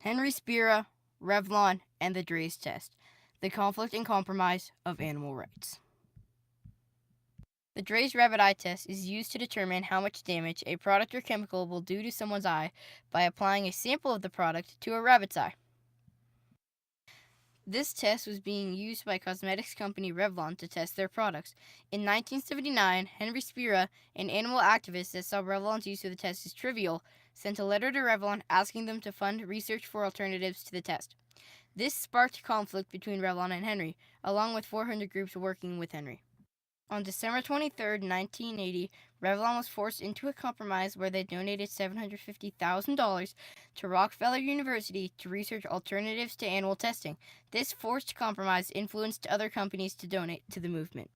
Henry Spira, Revlon, and the Draize test, the conflict and compromise of animal rights. The Draize rabbit eye test is used to determine how much damage a product or chemical will do to someone's eye by applying a sample of the product to a rabbit's eye. This test was being used by cosmetics company Revlon to test their products. In 1979, Henry Spira, an animal activist that saw Revlon's use of the test as trivial, sent a letter to Revlon asking them to fund research for alternatives to the test. This sparked conflict between Revlon and Henry, along with 400 groups working with Henry. On December 23, 1980, Revlon was forced into a compromise where they donated $750,000 to Rockefeller University to research alternatives to animal testing. This forced compromise influenced other companies to donate to the movement.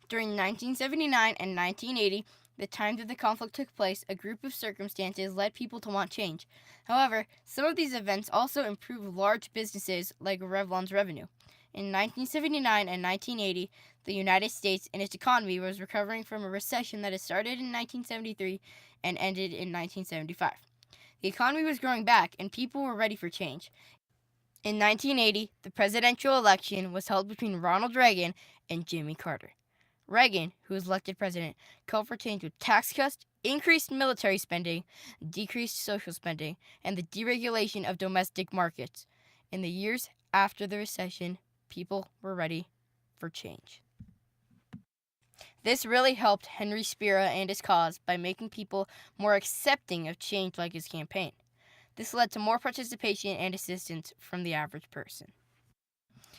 During 1979 and 1980, the time that the conflict took place, a group of circumstances led people to want change. However, some of these events also improved large businesses like Revlon's revenue. In 1979 and 1980, the United States and its economy was recovering from a recession that had started in 1973 and ended in 1975. The economy was growing back, and people were ready for change. In 1980, the presidential election was held between Ronald Reagan and Jimmy Carter. Reagan, who was elected president, called for change with tax cuts, increased military spending, decreased social spending, and the deregulation of domestic markets. In the years after the recession, people were ready for change. This really helped Henry Spira and his cause by making people more accepting of change like his campaign. This led to more participation and assistance from the average person.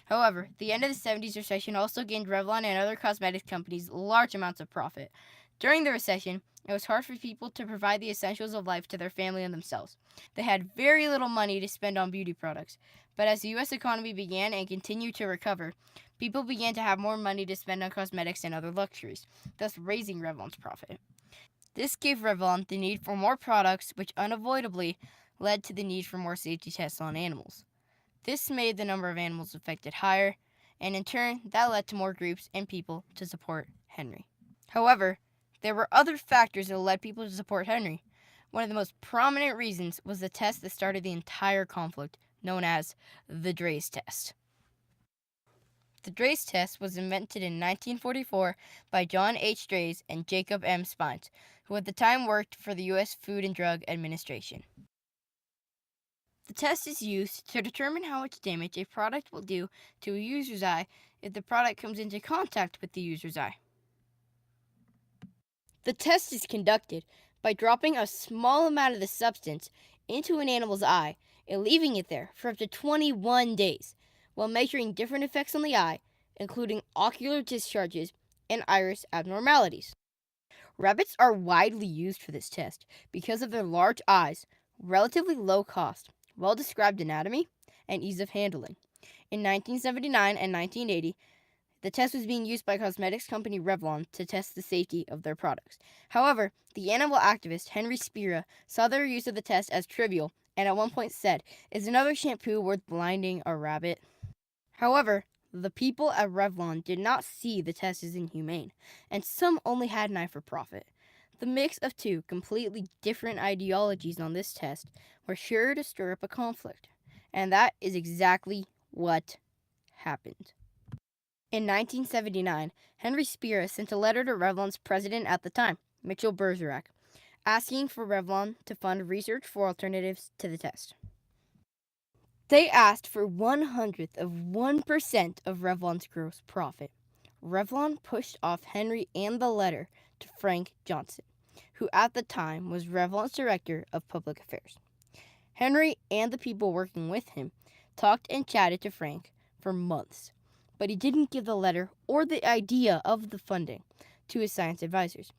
However, the end of the 70s recession also gained Revlon and other cosmetics companies large amounts of profit. During the recession, it was hard for people to provide the essentials of life to their family and themselves. They had very little money to spend on beauty products. But as the U.S. economy began and continued to recover, people began to have more money to spend on cosmetics and other luxuries, thus raising Revlon's profit. This gave Revlon the need for more products, which unavoidably led to the need for more safety tests on animals. This made the number of animals affected higher, and in turn, that led to more groups and people to support Henry. However, there were other factors that led people to support Henry. One of the most prominent reasons was the test that started the entire conflict, known as the Draize test. The Draize test was invented in 1944 by John H. Draize and Jacob M. Spines, who at the time worked for the U.S. Food and Drug Administration. The test is used to determine how much damage a product will do to a user's eye if the product comes into contact with the user's eye. The test is conducted by dropping a small amount of the substance into an animal's eye and leaving it there for up to 21 days, while measuring different effects on the eye, including ocular discharges and iris abnormalities. Rabbits are widely used for this test because of their large eyes, relatively low cost, well-described anatomy, and ease of handling. In 1979 and 1980, the test was being used by cosmetics company Revlon to test the safety of their products. However, the animal activist Henry Spira saw their use of the test as trivial and at one point said, "Is another shampoo worth blinding a rabbit?" However, the people at Revlon did not see the test as inhumane, and some only had an eye for profit. The mix of two completely different ideologies on this test were sure to stir up a conflict, and that is exactly what happened. In 1979, Henry Spira sent a letter to Revlon's president at the time, Mitchell Bergerac, asking for Revlon to fund research for alternatives to the test. They asked for 1/100th of 1% of Revlon's gross profit. Revlon pushed off Henry and the letter to Frank Johnson, who at the time was Revlon's director of public affairs. Henry and the people working with him talked and chatted to Frank for months, but he didn't give the letter or the idea of the funding to his science advisors.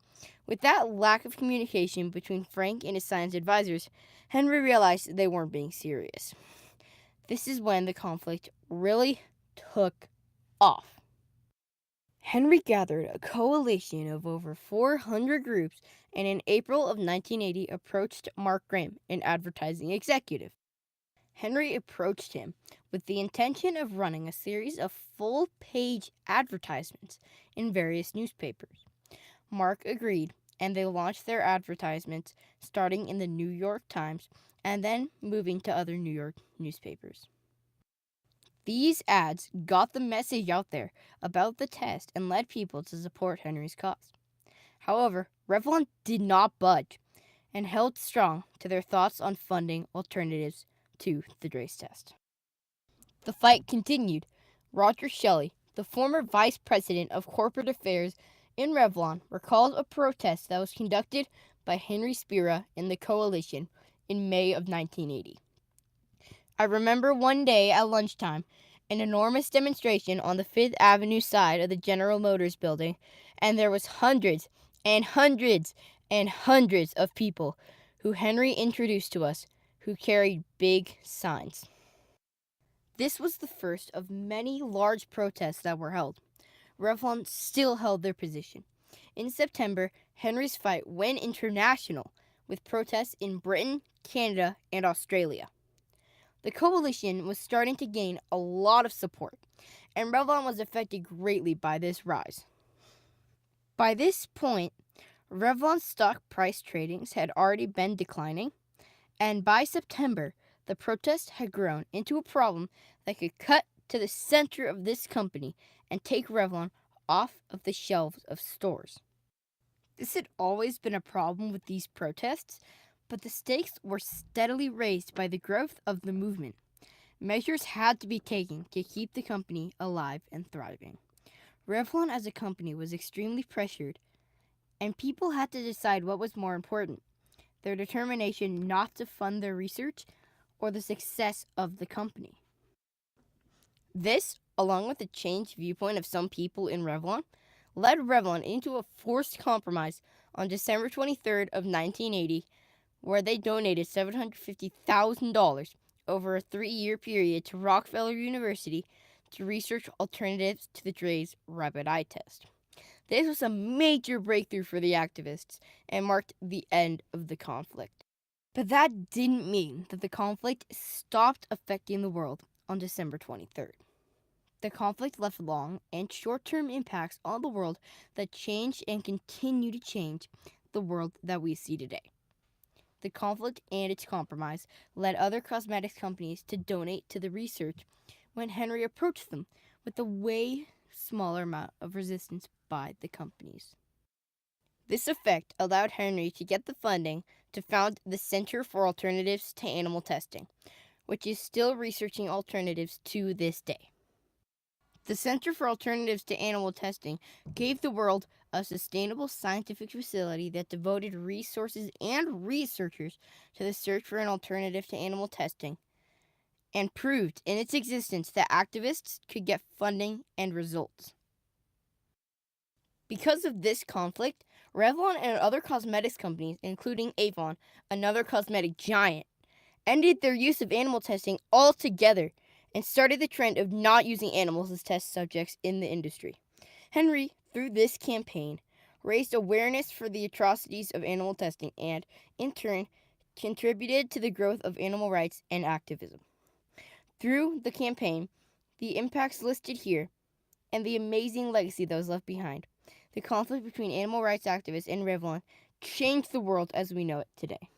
With that lack of communication between Frank and his science advisors, Henry realized they weren't being serious. This is when the conflict really took off. Henry gathered a coalition of over 400 groups and in April of 1980 approached Mark Graham, an advertising executive. Henry approached him with the intention of running a series of full-page advertisements in various newspapers. Mark agreed, and they launched their advertisements starting in the New York Times and then moving to other New York newspapers. These ads got the message out there about the test and led people to support Henry's cause. However, Revlon did not budge and held strong to their thoughts on funding alternatives to the Draize test. The fight continued. Roger Shelley, the former vice president of corporate affairs in Revlon, recalled a protest that was conducted by Henry Spira and the coalition in May of 1980. I remember one day at lunchtime, an enormous demonstration on the Fifth Avenue side of the General Motors building, and there was hundreds and hundreds and hundreds of people who Henry introduced to us who carried big signs. This was the first of many large protests that were held. Revlon still held their position. In September, Henry's fight went international with protests in Britain, Canada, and Australia. The coalition was starting to gain a lot of support, and Revlon was affected greatly by this rise. By this point, Revlon's stock price tradings had already been declining, and by September, the protest had grown into a problem that could cut to the center of this company and take Revlon off of the shelves of stores. This had always been a problem with these protests, but the stakes were steadily raised by the growth of the movement. Measures had to be taken to keep the company alive and thriving. Revlon as a company was extremely pressured, and people had to decide what was more important, their determination not to fund their research or the success of the company. This, along with the changed viewpoint of some people in Revlon, led Revlon into a forced compromise on December 23rd of 1980, where they donated $750,000 over a 3-year period to Rockefeller University to research alternatives to the Draize rapid eye test. This was a major breakthrough for the activists and marked the end of the conflict. But that didn't mean that the conflict stopped affecting the world on December 23rd. The conflict left long and short-term impacts on the world that changed and continue to change the world that we see today. The conflict and its compromise led other cosmetics companies to donate to the research when Henry approached them with a way smaller amount of resistance by the companies. This effect allowed Henry to get the funding to found the Center for Alternatives to Animal Testing, which is still researching alternatives to this day. The Center for Alternatives to Animal Testing gave the world a sustainable scientific facility that devoted resources and researchers to the search for an alternative to animal testing, and proved in its existence that activists could get funding and results. Because of this conflict, Revlon and other cosmetics companies, including Avon, another cosmetic giant, ended their use of animal testing altogether and started the trend of not using animals as test subjects in the industry. Henry, through this campaign, raised awareness for the atrocities of animal testing and, in turn, contributed to the growth of animal rights and activism. Through the campaign, the impacts listed here, and the amazing legacy that was left behind, the conflict between animal rights activists and Revlon changed the world as we know it today.